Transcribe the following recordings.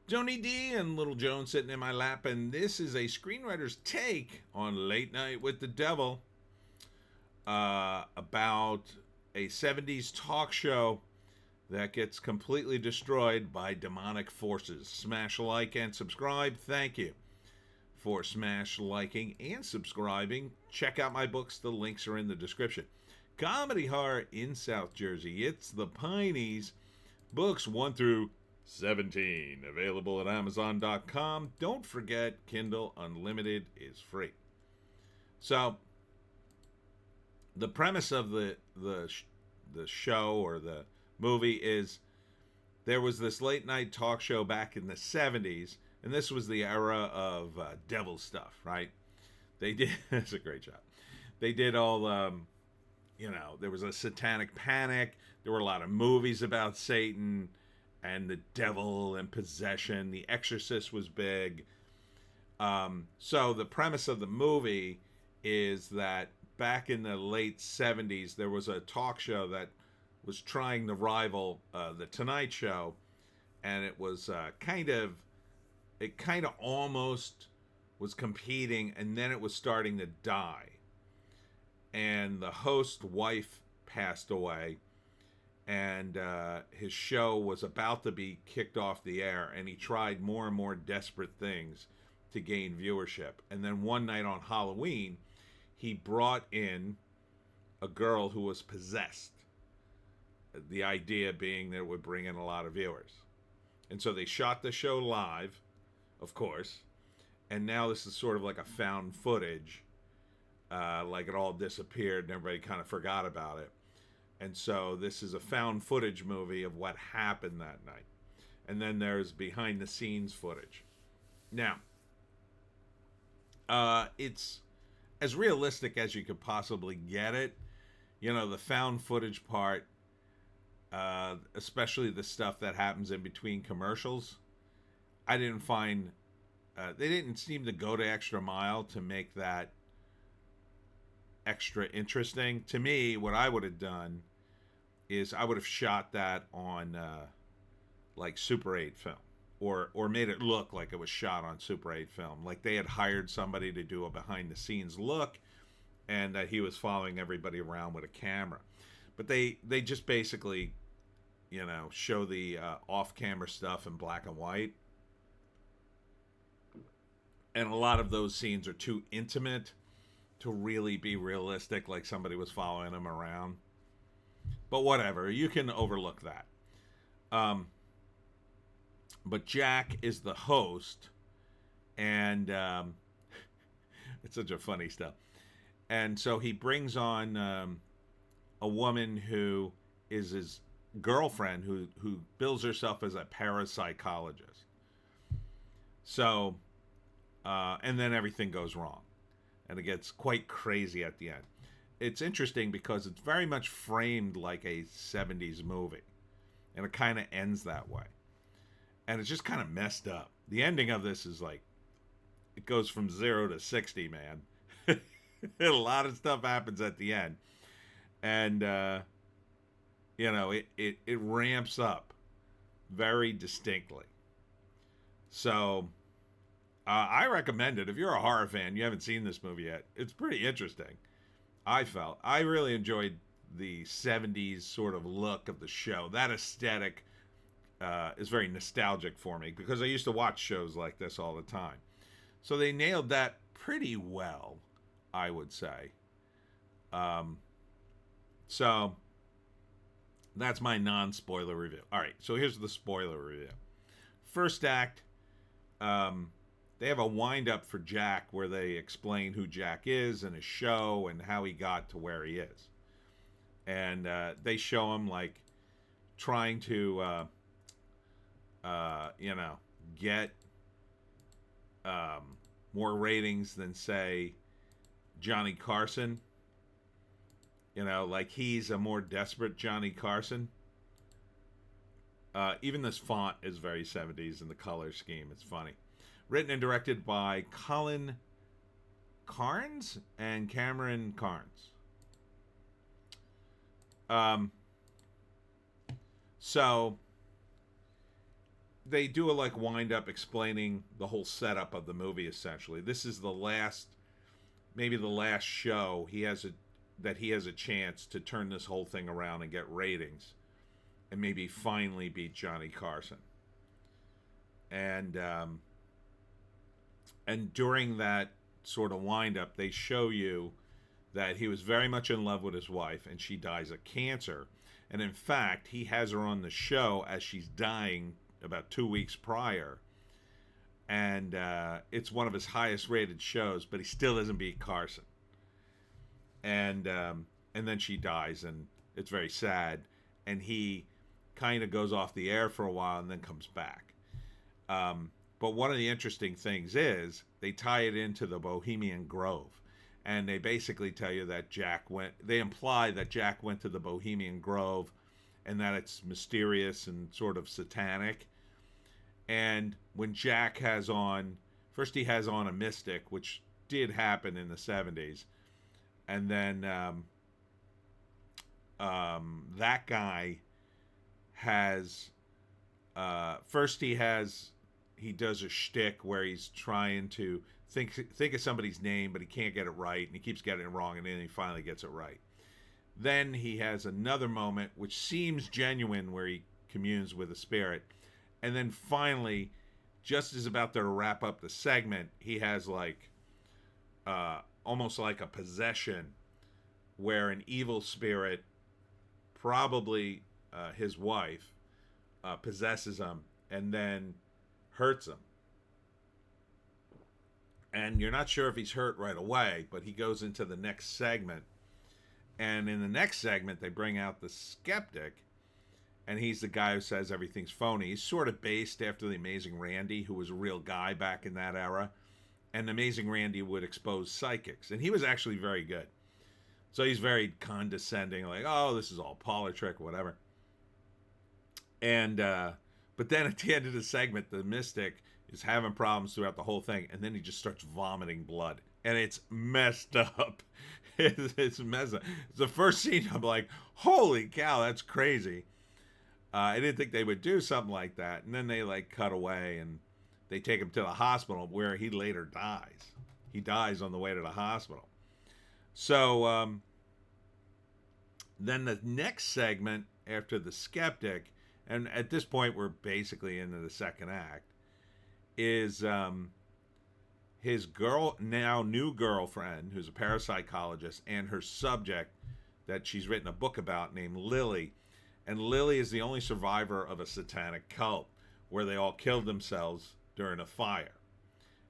Joni D and Little Joan sitting in my lap, and this is a screenwriter's take on Late Night with the Devil, about a 70s talk show that gets completely destroyed by demonic forces. Smash like and subscribe. Thank you for smash liking and subscribing. Check out my books. The links are in the description. Comedy horror in South Jersey. It's the Pineys. Books 1 through 17. Available at Amazon.com. Don't forget, Kindle Unlimited is free. So, the premise of the show or the movie is there was this late night talk show back in the 70s, and this was the era of devil stuff, right? They did, it's a great job. They did all, there was a satanic panic. There were a lot of movies about Satan and the devil and possession. The Exorcist was big. So the premise of the movie is that back in the late 70s, there was a talk show that was trying to rival the Tonight Show, and it was kind of almost was competing, and then it was starting to die. And the host's wife passed away, and his show was about to be kicked off the air, and he tried more and more desperate things to gain viewership. And then one night on Halloween, he brought in a girl who was possessed. The idea being that it would bring in a lot of viewers. And so they shot the show live, of course, and now this is sort of like a found footage, like it all disappeared and everybody kind of forgot about it. And so this is a found footage movie of what happened that night. And then there's behind the scenes footage. Now, it's as realistic as you could possibly get it. You know, the found footage part, especially the stuff that happens in between commercials, I didn't find, they didn't seem to go the extra mile to make that extra interesting. To me, what I would have done is I would have shot that on like Super 8 film, or made it look like it was shot on Super 8 film, like they had hired somebody to do a behind the scenes look, and that he was following everybody around with a camera. But they just basically, show the off-camera stuff in black and white. And a lot of those scenes are too intimate to really be realistic, like somebody was following them around. But whatever, you can overlook that. But Jack is the host, and it's such a funny stuff. And so he brings on a woman who is his girlfriend, who bills herself as a parapsychologist. So, and then everything goes wrong, and it gets quite crazy at the end. It's interesting because it's very much framed like a 70s movie, and it kind of ends that way. And it's just kind of messed up. The ending of this is like, it goes from 0 to 60, man. A lot of stuff happens at the end. And, it ramps up very distinctly. So, I recommend it. If you're a horror fan, you haven't seen this movie yet, it's pretty interesting. I really enjoyed the 70s sort of look of the show. That aesthetic is very nostalgic for me because I used to watch shows like this all the time. So they nailed that pretty well, I would say. So that's my non-spoiler review. All right, so here's the spoiler review. First act, they have a wind-up for Jack where they explain who Jack is and his show and how he got to where he is. And they show him, like, trying to, get more ratings than, say, Johnny Carson. Like he's a more desperate Johnny Carson. Even this font is very 70s in the color scheme. It's funny. Written and directed by Colin Carnes and Cameron Carnes. So they do a like wind up explaining the whole setup of the movie. Essentially, this is the last, maybe the last show he has a chance to turn this whole thing around and get ratings, and maybe finally beat Johnny Carson. And during that sort of wind up, they show you that he was very much in love with his wife, and she dies of cancer. And in fact, he has her on the show as she's dying about 2 weeks prior. And it's one of his highest rated shows, but he still doesn't beat Carson. And then she dies, and it's very sad. And he kind of goes off the air for a while and then comes back. But one of the interesting things is they tie it into the Bohemian Grove. And they basically tell you that they imply that Jack went to the Bohemian Grove and that it's mysterious and sort of satanic. And when Jack has on, first he has on a mystic, which did happen in the 70s. And then that guy has, first he does a shtick where he's trying to think of somebody's name, but he can't get it right, and he keeps getting it wrong, and then he finally gets it right. Then he has another moment which seems genuine where he communes with a spirit. And then finally, just as about to wrap up the segment, he has like almost like a possession where an evil spirit, probably his wife, possesses him and then hurts him. And you're not sure if he's hurt right away, but he goes into the next segment. And in the next segment, they bring out the skeptic, and he's the guy who says everything's phony. He's sort of based after the Amazing Randy, who was a real guy back in that era. And the Amazing Randy would expose psychics, and he was actually very good. So he's very condescending, like, oh, this is all parlor trick, whatever. And but then at the end of the segment, the mystic is having problems throughout the whole thing, and then he just starts vomiting blood, and it's messed up. It's messed up. It's the first scene. I'm like, holy cow, that's crazy. I didn't think they would do something like that. And then they like cut away, and they take him to the hospital, where he later dies. He dies on the way to the hospital. So then the next segment after the skeptic, and at this point we're basically into the second act, is his new girlfriend, who's a parapsychologist, and her subject that she's written a book about named Lily. And Lily is the only survivor of a satanic cult where they all killed themselves during a fire.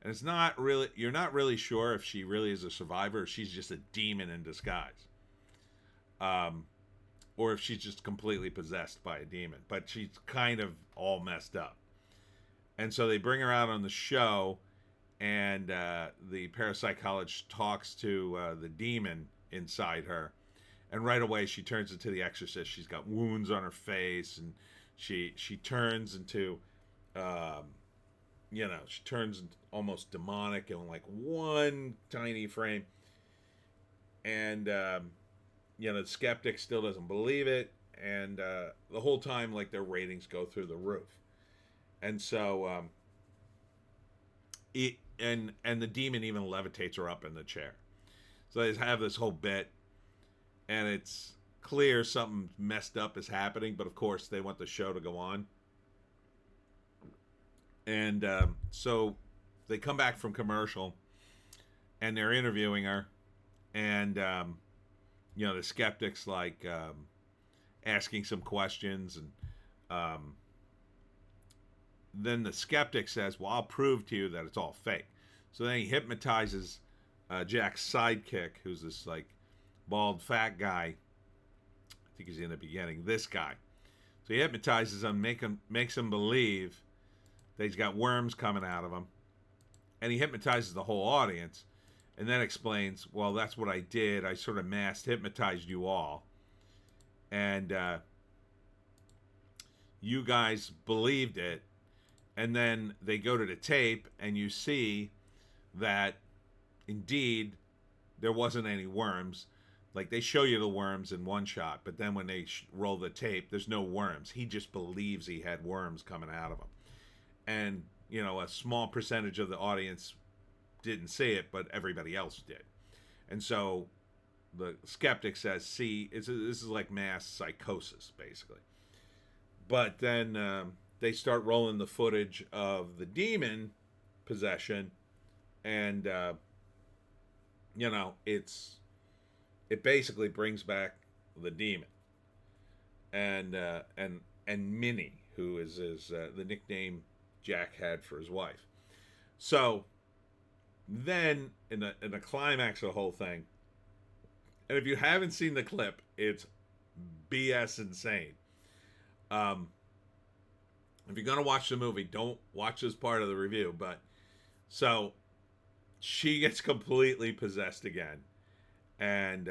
And it's not really, you're not really sure if she really is a survivor or she's just a demon in disguise. Or if she's just completely possessed by a demon. But she's kind of all messed up. And so they bring her out on the show, and the parapsychologist talks to the demon inside her. And right away she turns into the exorcist. She's got wounds on her face, and she turns into, she turns almost demonic in like one tiny frame. And, the skeptic still doesn't believe it. And the whole time, like, their ratings go through the roof. And so, and the demon even levitates her up in the chair. So they have this whole bit, and it's clear something messed up is happening, but of course they want the show to go on. And so they come back from commercial, and they're interviewing her, and the skeptic's like asking some questions, and then the skeptic says, well, I'll prove to you that it's all fake. So then he hypnotizes Jack's sidekick, who's this like bald fat guy. I think he's in the beginning, this guy. So he hypnotizes him, makes him believe that he's got worms coming out of him. And he hypnotizes the whole audience, and then explains, well, that's what I did. I sort of mass hypnotized you all. And you guys believed it. And then they go to the tape, and you see that, indeed, there wasn't any worms. Like, they show you the worms in one shot, but then when they roll the tape, there's no worms. He just believes he had worms coming out of him. and a small percentage of the audience didn't see it, but everybody else did. And so the skeptic says, see, this is like mass psychosis, basically. But then they start rolling the footage of the demon possession, and it basically brings back the demon, and Minnie, who is the nickname Jack had for his wife. So then in the climax of the whole thing, and if you haven't seen the clip, it's BS insane. If you're gonna watch the movie, don't watch this part of the review. But so she gets completely possessed again, and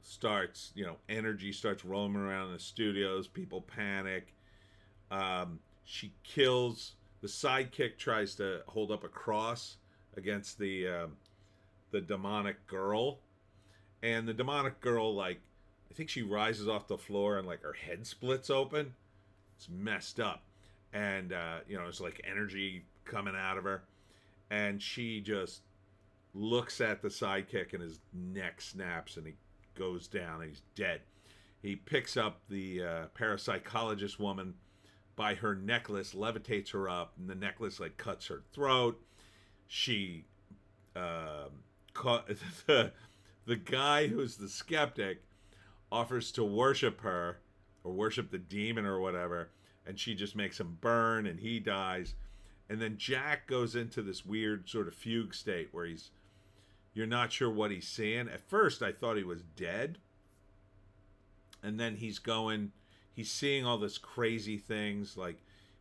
starts, energy starts roaming around the studios. People panic. She kills the sidekick. Tries to hold up a cross against the demonic girl, and the demonic girl, I think she rises off the floor and her head splits open. It's messed up, and it's like energy coming out of her, and she just looks at the sidekick, and his neck snaps, and he goes down, and he's dead. He picks up the parapsychologist woman by her necklace, levitates her up, and the necklace cuts her throat. She the guy who's the skeptic offers to worship her, or worship the demon or whatever, and she just makes him burn, and he dies. And then Jack goes into this weird sort of fugue state where you're not sure what he's seeing. At first I thought he was dead, and then he's seeing all this crazy things,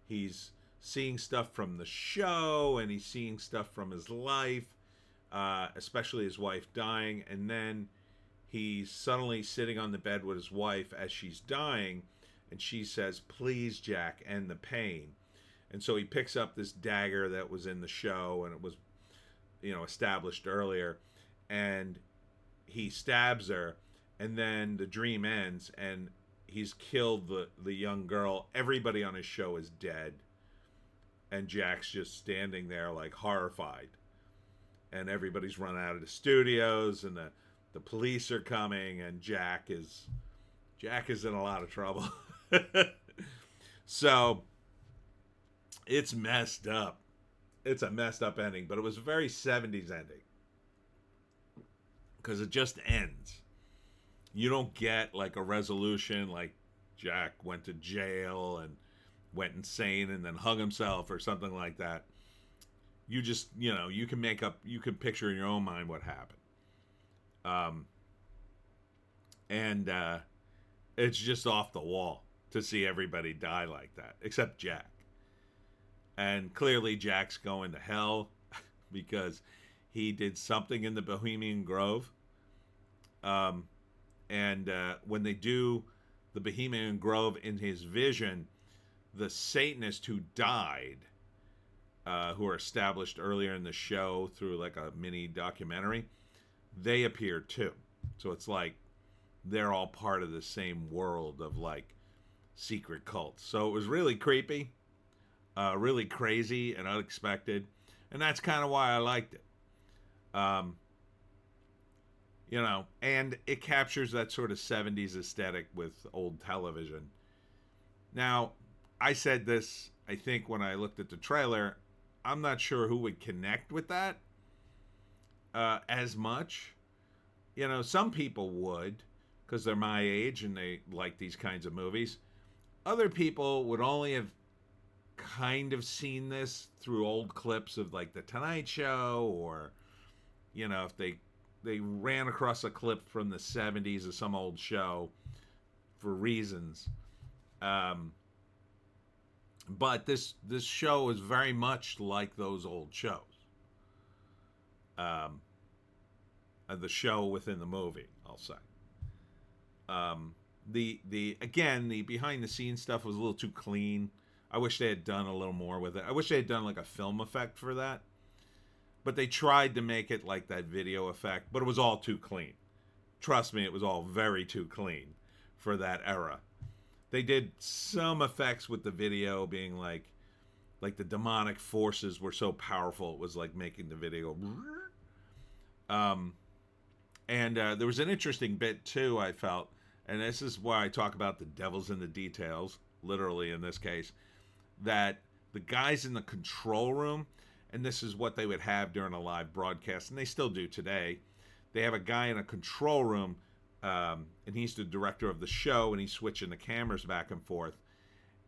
he's seeing stuff from the show, and he's seeing stuff from his life, especially his wife dying. And then he's suddenly sitting on the bed with his wife as she's dying, and she says, "Please, Jack, end the pain." And so he picks up this dagger that was in the show, and it was, established earlier, and he stabs her, and then the dream ends, and he's killed the young girl. Everybody on his show is dead, and Jack's just standing there horrified, and everybody's run out of the studios, and the police are coming, and Jack is in a lot of trouble. So it's messed up. It's a messed up ending, but it was a very 70s ending, because it just ends. You don't get a resolution, Jack went to jail and went insane and then hung himself or something like that. You just, you can picture in your own mind what happened. And it's just off the wall to see everybody die like that, except Jack. And clearly Jack's going to hell because he did something in the Bohemian Grove. And when they do the Bohemian Grove in his vision, the Satanist who died, who are established earlier in the show through a mini documentary, they appear too. So it's they're all part of the same world of secret cults. So it was really creepy, really crazy and unexpected, and that's kind of why I liked it. And it captures that sort of 70s aesthetic with old television. Now, I said this, I think, when I looked at the trailer. I'm not sure who would connect with that as much. Some people would, because they're my age and they like these kinds of movies. Other people would only have kind of seen this through old clips of The Tonight Show, or, if they ran across a clip from the 70s of some old show for reasons. But this show is very much like those old shows. The show within the movie, I'll say. The behind the scenes stuff was a little too clean. I wish they had done a little more with it. I wish they had done a film effect for that. But they tried to make it like that video effect, but it was all too clean. Trust me, it was all very too clean for that era. They did some effects with the video being like the demonic forces were so powerful, it was like making the video. And there was an interesting bit too, I felt, and this is why I talk about the devil's in the details, literally in this case, that the guys in the control room, and this is what they would have during a live broadcast, and they still do today. They have a guy in a control room, and he's the director of the show, and he's switching the cameras back and forth.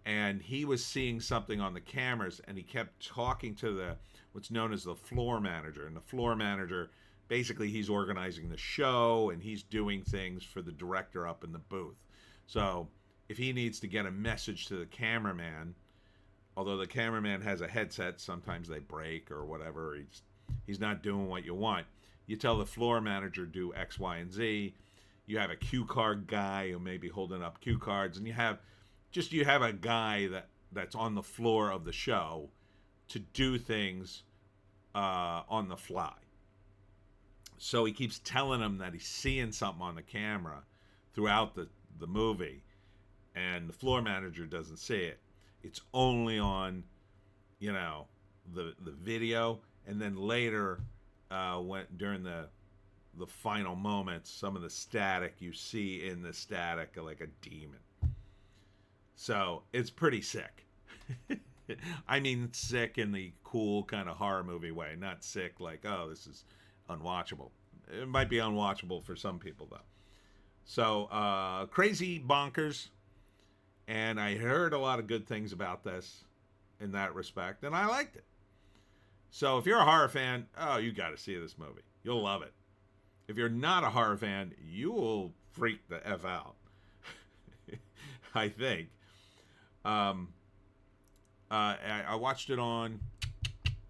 And he was seeing something on the cameras, and he kept talking to the what's known as the floor manager. And the floor manager, basically, he's organizing the show, and he's doing things for the director up in the booth. So if he needs to get a message to the cameraman, although the cameraman has a headset, sometimes they break or whatever, he's not doing what you want. You tell the floor manager, do X, Y, and Z. You have a cue card guy who may be holding up cue cards, and you have a guy that's on the floor of the show to do things on the fly. So he keeps telling him that he's seeing something on the camera throughout the movie, and the floor manager doesn't see it. It's only on, the video, and then later, during the final moments, some of the static you see in the static like a demon. So it's pretty sick. I mean, sick in the cool kind of horror movie way, not sick like, oh, this is unwatchable. It might be unwatchable for some people, though. So, crazy bonkers. And I heard a lot of good things about this in that respect, and I liked it. So if you're a horror fan, oh, you got to see this movie. You'll love it. If you're not a horror fan, you will freak the F out. I think. I watched it on,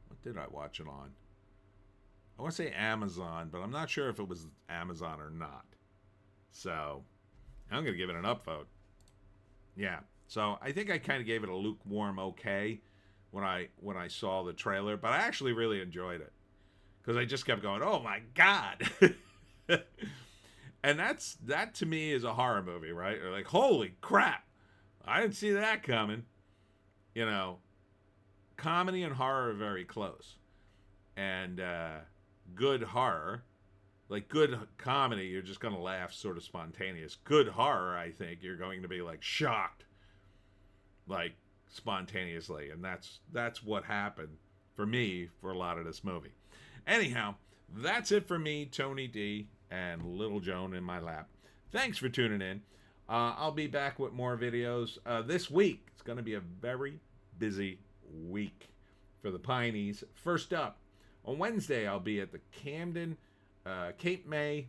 what did I watch it on? I want to say Amazon, but I'm not sure if it was Amazon or not. So I'm going to give it an upvote. Yeah. So I think I kind of gave it a lukewarm okay when I saw the trailer, but I actually really enjoyed it because I just kept going, oh my God. And that to me is a horror movie, right? Or like, holy crap, I didn't see that coming. Comedy and horror are very close. And good horror, like good comedy, you're just going to laugh sort of spontaneous. Good horror, I think, you're going to be like shocked, like spontaneously. And that's what happened for me for a lot of this movie. Anyhow, that's it for me, Tony D, and Little Joan in my lap. Thanks for tuning in. I'll be back with more videos. This week, it's going to be a very busy week for the Pineys. First up, on Wednesday, I'll be at the Cape May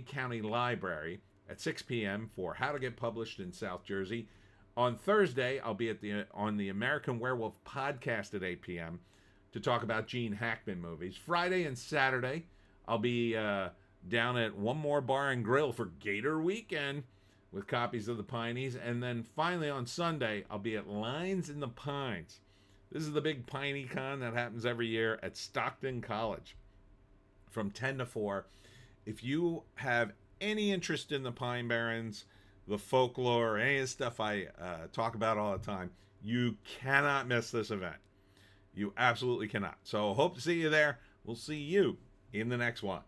County Library at 6 p.m. for How to Get Published in South Jersey. On Thursday, I'll be on the American Werewolf podcast at 8 p.m. to talk about Gene Hackman movies. Friday and Saturday, I'll be down at One More Bar and Grill for Gator Weekend with copies of the Pineys. And then finally on Sunday, I'll be at Lines in the Pines. This is the big Piney Con that happens every year at Stockton College from 10 to 4. If you have any interest in the Pine Barrens, the folklore, any of the stuff I talk about all the time, you cannot miss this event. You absolutely cannot. So hope to see you there. We'll see you in the next one.